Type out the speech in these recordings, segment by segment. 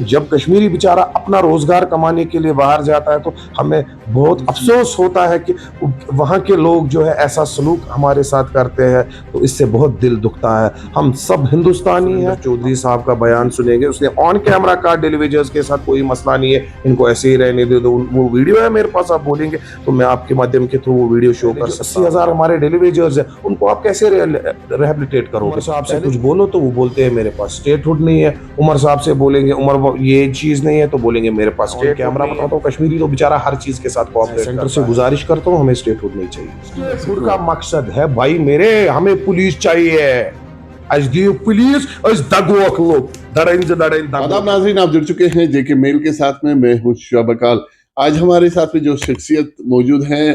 जब कश्मीरी बेचारा अपना रोजगार कमाने के लिए बाहर जाता है तो हमें बहुत अफसोस होता है कि वहाँ के लोग जो है ऐसा सलूक हमारे साथ करते हैं, तो इससे बहुत दिल दुखता है। हम सब हिंदुस्तानी हैं। चौधरी साहब का बयान सुनेंगे, उसने ऑन कैमरा कहा टेलीविजन के साथ कोई मसला नहीं है, इनको ऐसे ही रहने दे दो। वो वीडियो है मेरे पास, आप बोलेंगे तो मैं आपके माध्यम के थ्रू वो वीडियो शो कर सकता हूं। 80,000 हमारे डेलीवेजर्स हैं, उनको आप कैसे रिहेबिलिटेट करोगे? उमर साहब से कुछ बोलो तो वो बोलते हैं मेरे पास स्टेटहुड नहीं है। उमर साहब से बोलेंगे उमर ये चीज नहीं है तो बोलेंगे मेरे पास स्टेट कैमरा बताता हूँ। कश्मीरी तो बेचारा हर चीज के साथ कोऑपरेट सेंटर से गुजारिश करता हूँ, हमें स्टेटहुड नहीं चाहिए। स्टेटहुड का मकसद है भाई मेरे, हमें पुलिस चाहिए। आदाब नाज़रीन, आप जुड़ चुके हैं जेके मेल के साथ में। मैं हूं शुआब अकाल। आज हमारे साथ में जो शख्सियत मौजूद हैं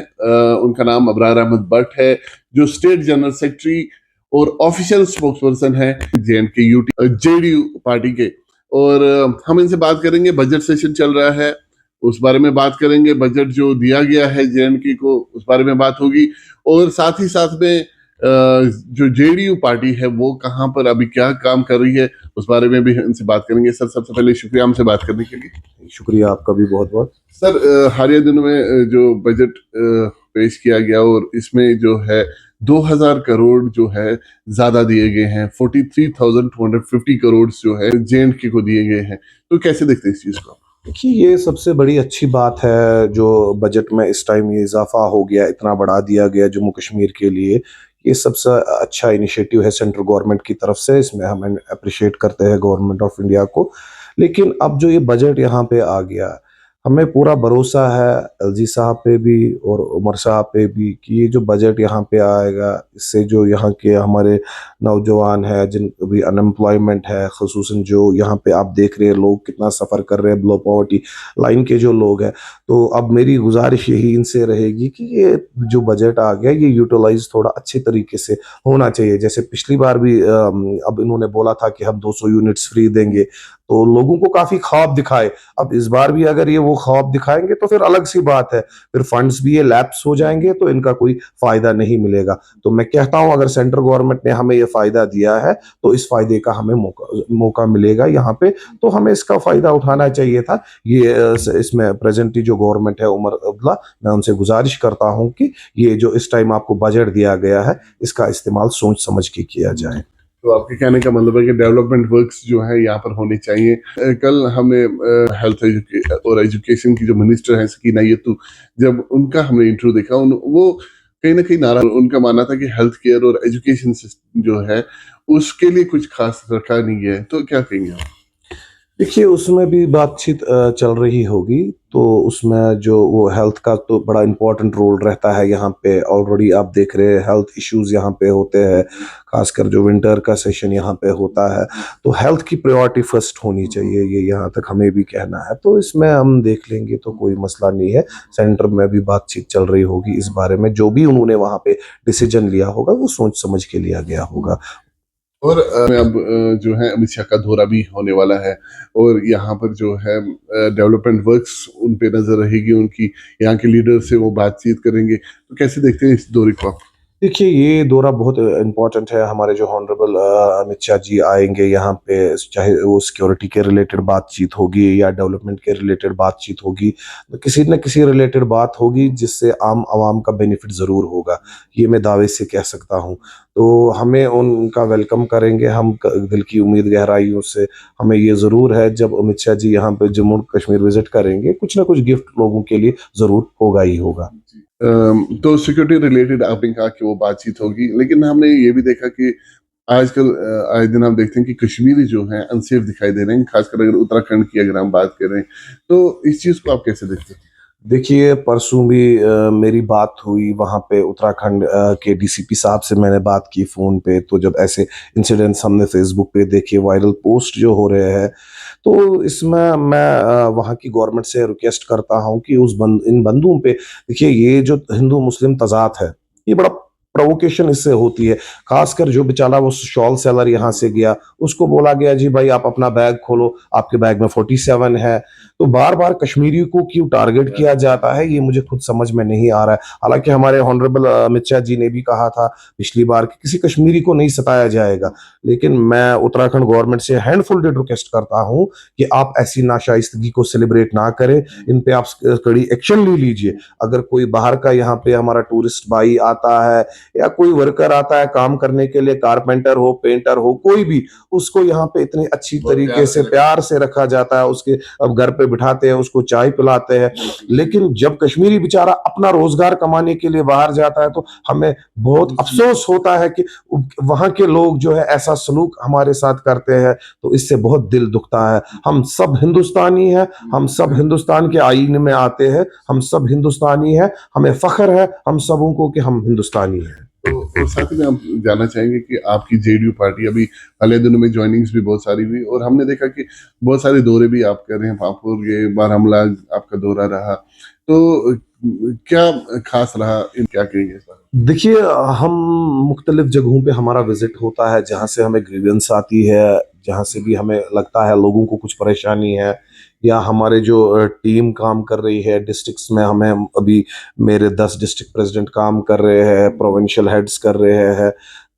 उनका नाम अबरार अहमद भट्ट है, जो स्टेट जनरल सेक्रेटरी और ऑफिशियल स्पोक्स पर्सन है JNK यूटी JDU पार्टी के। और हम इनसे बात करेंगे, बजट सेशन चल रहा है उस बारे में बात करेंगे, बजट जो दिया गया है JNK को उस बारे में बात होगी, और साथ ही साथ में जो JDU पार्टी है वो कहाँ पर अभी क्या काम कर रही है उस बारे में भी इनसे बात करेंगे। सर, सबसे पहले शुक्रिया हमसे बात करने के लिए। शुक्रिया आपका भी बहुत बहुत। सर, हालिया दिनों में जो बजट पेश किया गया और इसमें जो है 2000 करोड़ जो है ज्यादा दिए गए हैं, 43,250 करोड़ जो है JNK को दिए गए हैं, तो कैसे देखते हैं इस चीज को? देखिए, ये सबसे बड़ी अच्छी बात है जो बजट में इस टाइम ये इजाफा हो गया, इतना बढ़ा दिया गया जम्मू कश्मीर के लिए। ये सबसे अच्छा इनिशिएटिव है सेंट्रल गवर्नमेंट की तरफ से, इसमें हम अप्रिशिएट करते हैं गवर्नमेंट ऑफ इंडिया को। लेकिन अब जो ये बजट यहाँ पे आ गया, हमें पूरा भरोसा है LG साहब पे भी और उमर साहब पे भी कि ये जो बजट यहाँ पे आएगा, इससे जो यहाँ के हमारे नौजवान हैं जिन भी अनएम्प्लॉयमेंट है, ख़ुसूसन जो यहाँ पे आप देख रहे हैं लोग कितना सफ़र कर रहे हैं बिलो पॉवर्टी लाइन के जो लोग हैं, तो अब मेरी गुजारिश यही इनसे रहेगी कि ये जो बजट आ गया ये यूटिलाइज थोड़ा अच्छे तरीके से होना चाहिए। जैसे पिछली बार भी अब इन्होंने बोला था कि हम 200 यूनिट्स फ्री देंगे, तो लोगों को काफ़ी ख्वाब दिखाए। अब इस बार भी अगर ये वो ख्वाब दिखाएंगे तो फिर अलग सी बात है, फिर फंड्स भी ये लैप्स हो जाएंगे तो इनका कोई फायदा नहीं मिलेगा। तो मैं कहता हूं अगर सेंट्रल गवर्नमेंट ने हमें ये फायदा दिया है तो इस फायदे का हमें मौका मिलेगा यहाँ पे, तो हमें इसका फायदा उठाना चाहिए था। ये इसमें प्रेजेंटली जो गवर्नमेंट है उमर अब्दुल्ला, मैं उनसे गुजारिश करता हूँ कि ये जो इस टाइम आपको बजट दिया गया है इसका इस्तेमाल सोच समझ के किया जाए। तो आपके कहने का मतलब है कि डेवलपमेंट वर्क्स जो है यहाँ पर होने चाहिए। कल हमने हेल्थ और एजुकेशन की जो मिनिस्टर हैं सकीना यत्तू, जब उनका हमने इंटरव्यू देखा, वो कहीं ना कहीं नाराज, उनका मानना था कि हेल्थ केयर और एजुकेशन सिस्टम जो है उसके लिए कुछ खास रखा नहीं गया है, तो क्या कहेंगे आप? देखिए, उसमें भी बातचीत चल रही होगी, तो उसमें जो वो हेल्थ का तो बड़ा इम्पोर्टेंट रोल रहता है यहाँ पे। ऑलरेडी आप देख रहे हैं हेल्थ इश्यूज यहाँ पे होते हैं, खासकर जो विंटर का सेशन यहाँ पे होता है, तो हेल्थ की प्रायोरिटी फर्स्ट होनी चाहिए, ये यहाँ तक हमें भी कहना है। तो इसमें हम देख लेंगे तो कोई मसला नहीं है। सेंटर में भी बातचीत चल रही होगी इस बारे में, जो भी उन्होंने वहाँ पे डिसीजन लिया होगा वो सोच समझ के लिया गया होगा। और अब जो है अमित शाह का दौरा भी होने वाला है, और यहाँ पर जो है डेवलपमेंट वर्क्स उन पे नजर रहेगी उनकी, यहाँ के लीडर से वो बातचीत करेंगे, तो कैसे देखते हैं इस दौरे को आप? देखिए, ये दौरा बहुत इम्पोर्टेंट है। हमारे जो हॉनरेबल अमित शाह जी आएंगे यहाँ पे, चाहे वो सिक्योरिटी के रिलेटेड बातचीत होगी या डेवलपमेंट के रिलेटेड बातचीत होगी, तो किसी न किसी रिलेटेड बात होगी जिससे आम आवाम का बेनिफिट ज़रूर होगा, ये मैं दावे से कह सकता हूँ। तो हमें उनका वेलकम करेंगे हम दिल की उम्मीद गहराइयों से। हमें ये ज़रूर है जब अमित शाह जी यहाँ पे जम्मू कश्मीर विजिट करेंगे, कुछ ना कुछ गिफ्ट लोगों के लिए ज़रूर होगा ही होगा। तो सिक्योरिटी रिलेटेड आपने कहा कि वो बातचीत होगी, लेकिन हमने ये भी देखा कि आजकल आए दिन हम देखते हैं कि कश्मीरी जो हैं अनसेफ दिखाई दे रहे हैं, खासकर अगर उत्तराखंड की अगर हम बात करें, तो इस चीज़ को आप कैसे देखते हैं? देखिए, परसों भी मेरी बात हुई वहाँ पे उत्तराखंड के DCP साहब से मैंने बात की फ़ोन पे। तो जब ऐसे इंसिडेंट्स हमने फेसबुक पे देखे, वायरल पोस्ट जो हो रहे हैं, तो इसमें मैं वहाँ की गवर्नमेंट से रिक्वेस्ट करता हूँ कि इन बंदूकों पे, देखिए ये जो हिंदू मुस्लिम तज़ाद है ये बड़ा प्रोवोकेशन इससे होती है। खासकर जो बेचारा वो शॉल सेलर यहाँ से गया, उसको बोला गया जी भाई आप अपना बैग खोलो, आपके बैग में 47 है। तो बार बार कश्मीरी को क्यों टारगेट किया जाता है, ये मुझे खुद समझ में नहीं आ रहा है। हालांकि हमारे ऑनरेबल अमित शाह जी ने भी कहा था पिछली बार कि किसी कश्मीरी को नहीं सताया जाएगा, लेकिन मैं उत्तराखंड गवर्नमेंट से हैंडफुल रिक्वेस्ट करता हूं कि आप ऐसी नाशाइस्तगी को सेलिब्रेट ना करें, इन पे आप कड़ी एक्शन ले लीजिए। अगर कोई बाहर का यहाँ पे हमारा टूरिस्ट भाई आता है या कोई वर्कर आता है काम करने के लिए, कारपेंटर हो, पेंटर हो, कोई भी, उसको यहाँ पे इतनी अच्छी तरीके से प्यार से रखा जाता है, उसके अब घर पे बिठाते हैं, उसको चाय पिलाते हैं। लेकिन जब कश्मीरी बेचारा अपना रोजगार कमाने के लिए बाहर जाता है तो हमें बहुत अफसोस होता है कि वहां के लोग जो है ऐसा सलूक हमारे साथ करते हैं, तो इससे बहुत दिल दुखता है। हम सब हिंदुस्तानी हैं, हम सब हिंदुस्तान के आईन में आते हैं, हम सब हिंदुस्तानी हैं, हमें फख्र है हम सबों को कि हम हिंदुस्तानी हैं। तो साथ ही में हम जानना चाहेंगे कि आपकी जेडीयू पार्टी अभी हाल दिनों में ज्वाइनिंग्स भी बहुत सारी हुई और हमने देखा कि बहुत सारे दौरे भी आप कर रहे हैं, पापुर ये बारामूला आपका दौरा रहा, तो क्या खास रहा, इन क्या कहेंगे इस बारे देखिए, हम मुख्तलिफ जगहों पे हमारा विजिट होता है, जहाँ से हमें ग्रीवेंस आती है, जहाँ से भी हमें लगता है लोगों को कुछ परेशानी है, या हमारे जो टीम काम कर रही है डिस्ट्रिक्ट्स में, हमें अभी मेरे 10 डिस्ट्रिक्ट प्रेसिडेंट काम कर रहे हैं, प्रोविंशियल हेड्स कर रहे हैं,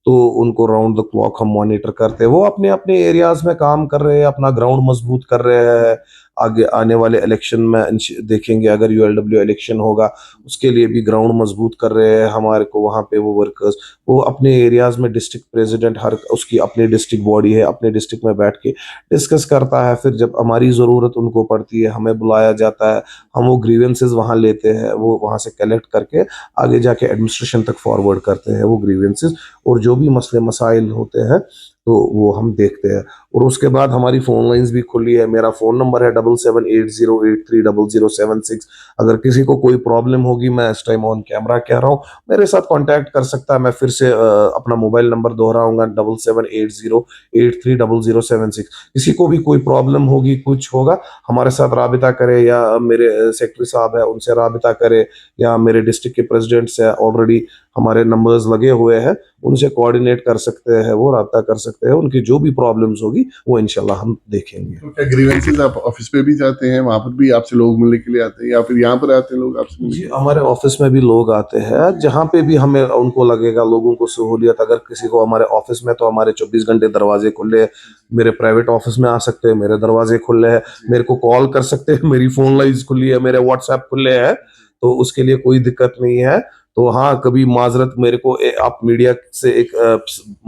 तो उनको राउंड द क्लॉक हम मॉनिटर करते हैं। वो अपने अपने एरियाज में काम कर रहे हैं, अपना ग्राउंड मजबूत कर रहे हैं। आगे आने वाले इलेक्शन में देखेंगे, अगर यूएलडब्ल्यू इलेक्शन होगा उसके लिए भी ग्राउंड मजबूत कर रहे हैं हमारे को वहाँ पे वो वर्कर्स। वो अपने एरियाज में डिस्ट्रिक्ट प्रेसिडेंट हर उसकी अपनी डिस्ट्रिक्ट बॉडी है, अपने डिस्ट्रिक्ट में बैठ के डिस्कस करता है, फिर जब हमारी ज़रूरत उनको पड़ती है हमें बुलाया जाता है, हम वो ग्रीवेंसेस वहाँ लेते हैं, वो वहाँ से कलेक्ट करके आगे जाके एडमिनिस्ट्रेशन तक फॉरवर्ड करते हैं वो ग्रीवेंसेस, और जो भी मसले मसाइल होते हैं तो वो हम देखते हैं। और उसके बाद हमारी फ़ोन लाइंस भी खुली है, मेरा फ़ोन नंबर है 7780830076। अगर किसी को कोई प्रॉब्लम होगी, मैं इस टाइम ऑन कैमरा कह रहा हूँ, मेरे साथ कांटेक्ट कर सकता है। मैं फिर से अपना मोबाइल नंबर दोहराऊंगा 7780830076। किसी को भी कोई प्रॉब्लम होगी, कुछ होगा, हमारे साथ राबिता करे, या मेरे सेक्रेटरी साहब है उनसे राबिता करे, या मेरे डिस्ट्रिक्ट के प्रेसिडेंट्स है, ऑलरेडी हमारे नंबर्स लगे हुए हैं, उनसे कोऑर्डिनेट कर सकते हैं, वो राब्ता कर सकते हैं। उनकी जो भी प्रॉब्लम्स होगी वो इंशाल्लाह हम देखेंगे। तो क्या ग्रीवेंसेस आप ऑफिस पे भी जाते हैं, वहां पर भी आपसे लोग मिलने के लिए आते हैं, या फिर यहाँ पर आते हैं लोग आपसे मिलने? जी, हमारे ऑफिस में भी लोग आते हैं, जहाँ पे भी हमें उनको लगेगा लोगों को सहूलियत, अगर किसी को हमारे ऑफिस में, तो हमारे 24 घंटे दरवाजे खुले हैं। मेरे प्राइवेट ऑफिस में आ सकते हैं, मेरे दरवाजे खुले हैं, मेरे को कॉल कर सकते हैं, मेरी फोन लाइन्स खुली है, मेरे व्हाट्सएप खुले हैं, तो उसके लिए कोई दिक्कत नहीं है। तो हाँ, कभी माजरत मेरे को आप मीडिया से एक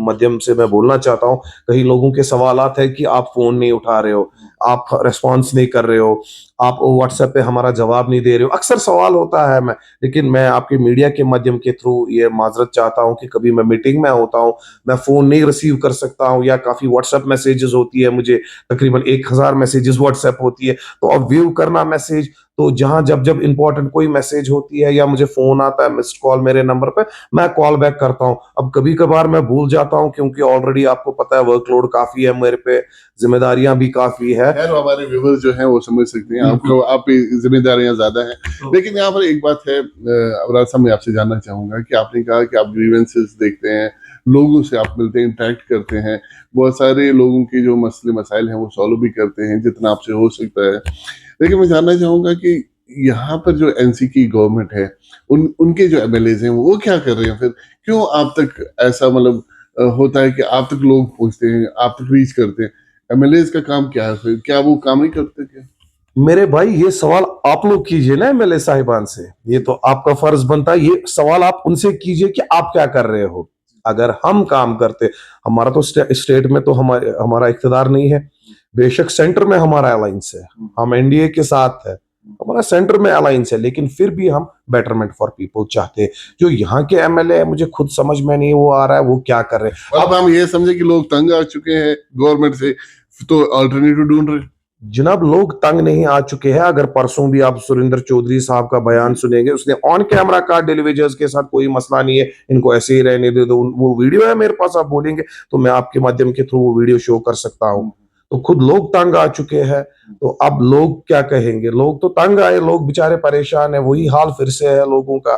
माध्यम से मैं बोलना चाहता हूँ, कई लोगों के सवालात है कि आप फोन नहीं उठा रहे हो, आप रेस्पॉन्स नहीं कर रहे हो, आप व्हाट्सएप पे हमारा जवाब नहीं दे रहे हो, अक्सर सवाल होता है। लेकिन मैं आपके मीडिया के माध्यम के थ्रू ये माजरत चाहता हूँ कि कभी मैं मीटिंग में होता हूँ, मैं फोन नहीं रिसीव कर सकता हूँ, या काफी व्हाट्सएप मैसेजेस होती है, मुझे तकरीबन 1000 मैसेजेस व्हाट्सएप होती है, तो अब व्यू करना मैसेज, तो जहां जब जब इंपॉर्टेंट कोई मैसेज होती है या मुझे फोन आता है मिस्ड कॉल मेरे नंबर पे, मैं कॉल बैक करता हूं। अब कभी कभार मैं भूल जाता हूं, क्योंकि ऑलरेडी आपको पता है वर्कलोड काफी है मेरे पे, जिम्मेदारियां भी काफी है। खैर, हमारे व्यूअर्स जो हैं वो समझ सकते हैं, आपको आप पे जिम्मेदारियां ज्यादा हैं। लेकिन यहाँ पर एक बात है, अबरार साहब, मैं आपसे जानना चाहूंगा कि आपने कहा कि आप ग्रीवेंसेस देखते हैं, लोगों से आप मिलते हैं, इंटरेक्ट करते हैं, बहुत सारे लोगों के जो मसले मसाइल हैं वो सॉल्व भी करते हैं जितना आपसे हो सकता है। लेकिन मैं जानना चाहूंगा कि यहाँ पर जो एनसी की गवर्नमेंट है, उनके जो एमएलएज हैं वो क्या कर रहे हैं, फिर क्यों आप तक ऐसा मतलब होता है कि आप तक लोग पहुंचते हैं, आप तक रीच करते हैं? एमएलएज का काम क्या है, फिर क्या वो काम नहीं करते क्या? मेरे भाई, ये सवाल आप लोग कीजिए ना एमएलए साहिबान से, ये तो आपका फर्ज बनता है, ये सवाल आप उनसे कीजिए कि आप क्या कर रहे हो। अगर हम काम करते, हमारा तो स्टेट में तो हमारा इख्तिदार नहीं है, बेशक सेंटर में हमारा अलायंस है, हम एनडीए के साथ है, हमारा सेंटर में अलायंस है, लेकिन फिर भी हम बेटरमेंट फॉर पीपल चाहते हैं। जो यहाँ के एमएलए है, मुझे खुद समझ में नहीं वो आ रहा है वो क्या कर रहे हैं। अब हम ये समझे कि लोग तंग आ चुके हैं गवर्नमेंट से, तो अल्टरनेटिव ढूंढ रहे हैं। जनाब, लोग तंग नहीं आ चुके हैं। अगर परसों भी आप सुरेंद्र चौधरी साहब का बयान सुनेंगे, उसने ऑन कैमरा कहा टेलीविजन के साथ कोई मसला नहीं है, इनको ऐसे ही रहने दे दो। वो वीडियो है मेरे पास, आप बोलेंगे तो मैं आपके माध्यम के थ्रू वो वीडियो शो कर सकता हूँ। तो खुद लोग तंग आ चुके हैं, तो अब लोग क्या कहेंगे? लोग तो तंग आए, लोग बेचारे परेशान है, वही हाल फिर से है लोगों का।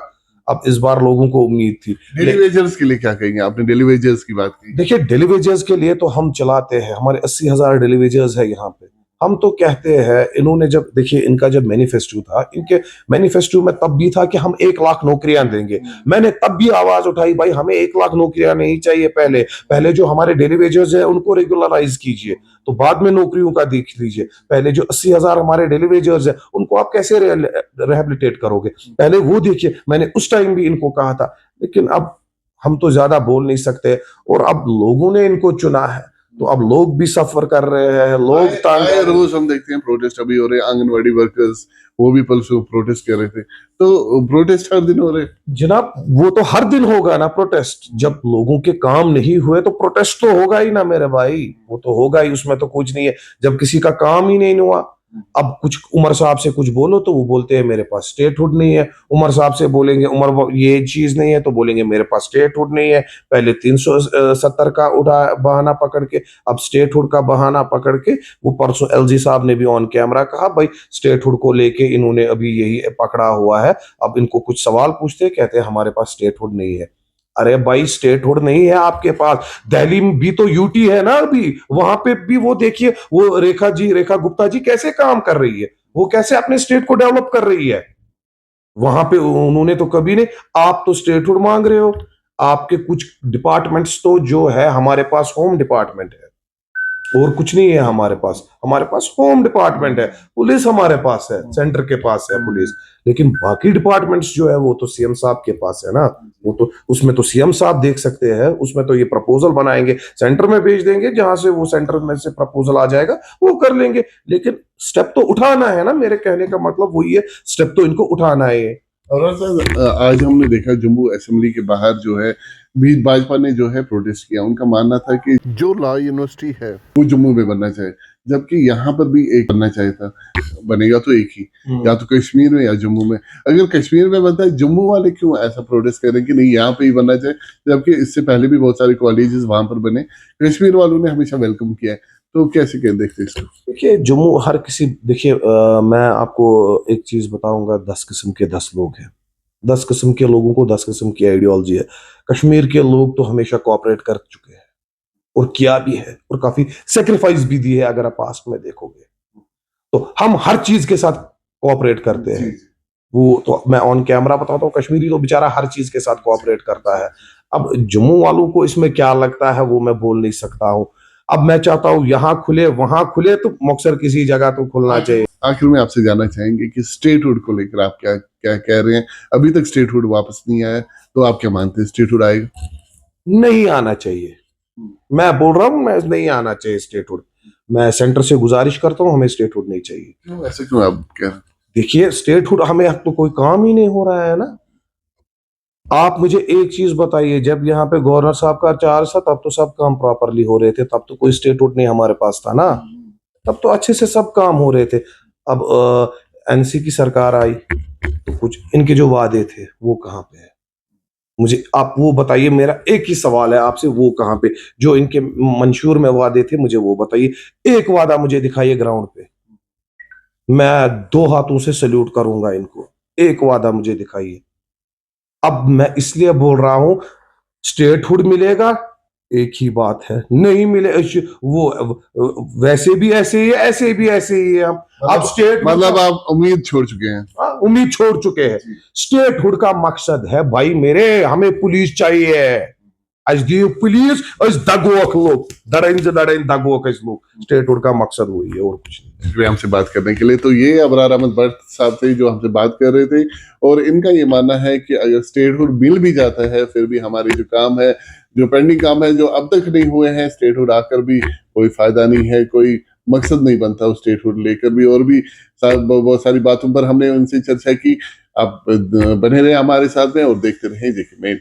अब इस बार लोगों को उम्मीद थी। डेली वेजर्स के लिए क्या कहेंगे? आपने डेली वेजर्स की बात की। देखिए, डेली वेजर्स के लिए तो हम चलाते हैं, हमारे 80,000 डेली वेजर्स है यहाँ पे। हम तो कहते हैं, इन्होंने जब देखिए इनका जब मैनिफेस्टो था, इनके मैनिफेस्टो में तब भी था कि हम 1 लाख नौकरियां देंगे। मैंने तब भी आवाज उठाई, भाई हमें 1 लाख नौकरियां नहीं चाहिए। पहले पहले जो हमारे डेली वेजर्स है उनको रेगुलराइज कीजिए, तो बाद में नौकरियों का देख लीजिए। पहले जो 80,000 हमारे डेली वेजर्स है उनको आप कैसे रिहेबिलिटेट करोगे, पहले वो देखिए। मैंने उस टाइम भी इनको कहा था, लेकिन अब हम तो ज्यादा बोल नहीं सकते, और अब लोगों ने इनको चुना है, तो अब लोग भी सफर कर रहे हैं, लोग आए रोज हम देखते हैं प्रोटेस्ट अभी हो रहे हैं, आंगनवाड़ी वर्कर्स वो भी परसों प्रोटेस्ट कर रहे थे, तो प्रोटेस्ट हर दिन हो रहे हैं। जनाब। वो तो हर दिन होगा ना प्रोटेस्ट, जब लोगों के काम नहीं हुए तो प्रोटेस्ट तो होगा ही ना मेरे भाई, वो तो होगा ही, उसमें तो कुछ नहीं है। जब किसी का काम ही नहीं हुआ, अब कुछ उमर साहब से कुछ बोलो तो वो बोलते हैं मेरे पास स्टेटहुड नहीं है। उमर साहब से बोलेंगे उमर ये चीज नहीं है, तो बोलेंगे मेरे पास स्टेटहुड नहीं है। पहले 370 का उठा बहाना पकड़ के, अब स्टेटहुड का बहाना पकड़ के, वो परसों एलजी साहब ने भी ऑन कैमरा कहा, भाई स्टेटहुड को लेके इन्होंने अभी यही पकड़ा हुआ है। अब इनको कुछ सवाल पूछते, कहते हैं हमारे पास स्टेटहुड नहीं है। अरे भाई, स्टेटहुड नहीं है आपके पास, दिल्ली में भी तो यूटी है ना, अभी वहां पे भी वो देखिए, वो रेखा गुप्ता जी कैसे काम कर रही है, वो कैसे अपने स्टेट को डेवलप कर रही है। वहां पे उन्होंने तो कभी नहीं। आप तो स्टेटहुड मांग रहे हो, आपके कुछ डिपार्टमेंट्स तो जो है, हमारे पास होम डिपार्टमेंट है और कुछ नहीं है हमारे पास। हमारे पास होम डिपार्टमेंट है, पुलिस हमारे पास है, सेंटर के पास है पुलिस, लेकिन बाकी डिपार्टमेंट्स जो है वो तो सीएम साहब के पास है ना। वो तो उसमें तो सीएम साहब देख सकते हैं, उसमें तो ये प्रपोजल बनाएंगे, सेंटर में भेज देंगे, जहां से वो सेंटर में से प्रपोजल आ जाएगा वो कर लेंगे। लेकिन स्टेप तो उठाना है ना, मेरे कहने का मतलब वही है, स्टेप तो इनको उठाना है। और सर आज हमने देखा जम्मू असेंबली के बाहर जो है भी भाजपा ने जो है प्रोटेस्ट किया। उनका मानना था कि जो लॉ यूनिवर्सिटी है वो जम्मू में बनना चाहिए, जबकि यहाँ पर भी एक बनना चाहिए था। बनेगा तो एक ही, या तो कश्मीर में या जम्मू में। अगर कश्मीर में बनता है, जम्मू वाले क्यों ऐसा प्रोटेस्ट करें कि नहीं यहाँ पे ही बनना चाहिए, जबकि इससे पहले भी बहुत सारे कॉलेजेस वहां पर बने, कश्मीर वालों ने हमेशा वेलकम किया है। तो कैसे क्या देखते हैं इसको? देखिए, जम्मू हर किसी, देखिए मैं आपको एक चीज बताऊंगा, 10 किस्म के 10 लोग हैं, 10 किस्म के लोगों को 10 किस्म की आइडियोलॉजी है। कश्मीर के लोग तो हमेशा कोऑपरेट कर चुके हैं और किया भी है, और काफी सेक्रीफाइस भी दी है, अगर आप पास्ट में देखोगे तो हम हर चीज के साथ कोऑपरेट करते हैं। वो तो मैं ऑन कैमरा बताता हूँ, कश्मीरी तो बेचारा हर चीज के साथ कोऑपरेट करता है। अब जम्मू वालों को इसमें क्या लगता है वो मैं बोल नहीं सकता हूँ। अब मैं चाहता हूँ यहाँ खुले वहां खुले, तो मकसर किसी जगह तो खुलना चाहिए। आखिर में आपसे जानना चाहेंगे कि स्टेटहुड को लेकर आप क्या क्या कह रहे हैं? अभी तक स्टेटहुड वापस नहीं आया, तो आप क्या मानते हैं, स्टेटहुड आएगा? नहीं आना चाहिए, मैं बोल रहा हूँ, मैं नहीं आना चाहिए स्टेटहुड। मैं सेंटर से गुजारिश करता हूँ, हमें स्टेटहुड नहीं चाहिए। क्यों ऐसे क्यों आप कह रहे हैं? देखिए, स्टेटहुड हमें अब तो कोई काम ही नहीं हो रहा है ना। आप मुझे एक चीज बताइए, जब यहाँ पे गवर्नर साहब का चार्ज था तब तो सब काम प्रॉपरली हो रहे थे, तब तो कोई स्टेटहुड नहीं हमारे पास था ना, तब तो अच्छे से सब काम हो रहे थे। अब एनसी की सरकार आई तो कुछ इनके जो वादे थे वो कहाँ पे है, मुझे आप वो बताइए। मेरा एक ही सवाल है आपसे, वो कहाँ पे, जो इनके मंशूर में वादे थे मुझे वो बताइए। एक वादा मुझे दिखाइए ग्राउंड पे, मैं 2 हाथों से सल्यूट करूंगा इनको। एक वादा मुझे दिखाइए। अब मैं इसलिए बोल रहा हूं, स्टेटहुड मिलेगा, एक ही बात है, नहीं मिले वो वैसे भी ऐसे ही है, ऐसे भी ऐसे ही है। हम अब स्टेट मतलब आप उम्मीद छोड़ चुके हैं? उम्मीद छोड़ चुके हैं। स्टेटहुड का मकसद है भाई मेरे, हमें पुलिस चाहिए। आज दी पुलिस आज दगोक लोग दड़ें दगोक लोग, स्टेटहुड का मकसद वही है और कुछ नहीं। शुक्रिया हमसे बात करने के लिए। तो ये अबरार अहमद भट्ट साहब थे जो हमसे बात कर रहे थे, और इनका ये मानना है कि अगर स्टेटहुड मिल भी जाता है, फिर भी हमारे जो काम है, जो पेंडिंग काम है, जो अब तक नहीं हुए हैं, स्टेटहुड आकर भी कोई फायदा नहीं है, कोई मकसद नहीं बनता उस स्टेटहुड लेकर भी। और भी बहुत सारी बातों पर हमने उनसे चर्चा की। आप बने रहे हमारे साथ में और देखते रहे जेके मेल।